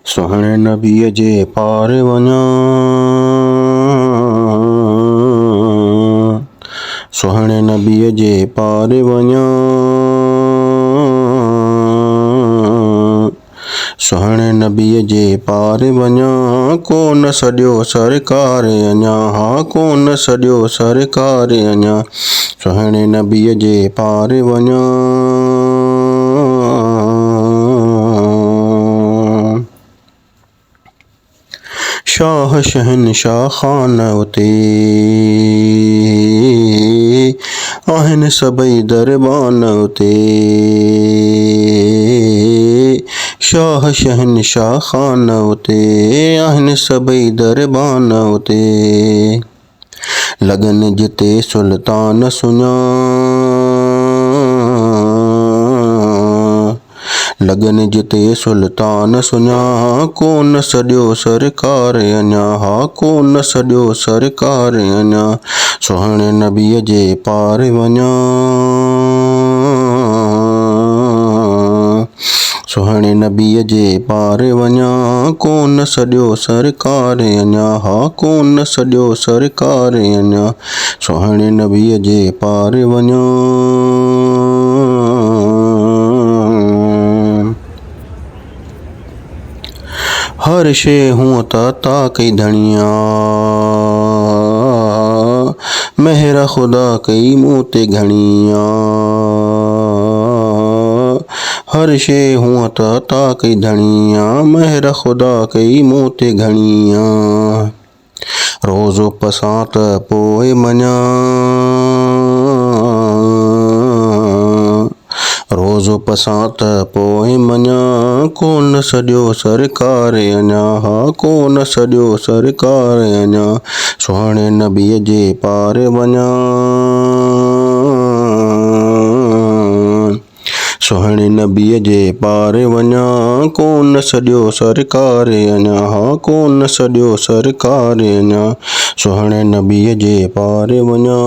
सुहिणे नबीअ जे पार वञा, सुहिणे नबीअ जे पार वञा, सुहिणे नबीअ जे पार वञा। कोन सॼो सरकार अञा, हा कोन सॼो सरकार अञा, सुहिणे नबीअ जे पार वञा। शाह शहनशाह ख़ान उते आहिनि सभई दरबान उते, शाह शहनशाह ख़ान उते आहिनि सभई दरबान उते। लॻनि जिते सुल्तान सुञा, लॻनि जिते सुल्तान सुञा, कोन सॼो सरकार अञा, हा कोन सॼो सरकार अञा, सुहिणे नबीअ जे पार वञा, सुहिणे नबीअ जे पार वञा। कोन सॼो सरकार अञा, हा कोन सॼो सरकार अञा, सुहिणे नबीअ जे पार वञा। हर शइ हूअं त अता कई धणिया, मेहर ख़ुदा कई मूं ते घणिया। हर शइ हूअं त अता कई धणिया, मेहर ख़ुदा कई मूं ते घणिया। रोज़ो पसां त पोइ मञा, रोज़ो पसां त पोइ मञा, कोन सॼो सरकार अञा, हा कोन सॼो सरकार अञा, सुहिणे नबीअ जे पार वञा, सुहिणे नबीअ जे पार वञा। कोन सॼो सरकार अञा, हा कोन सॼो सरकार अञा, सुहिणे नबीअ जे पार वञा।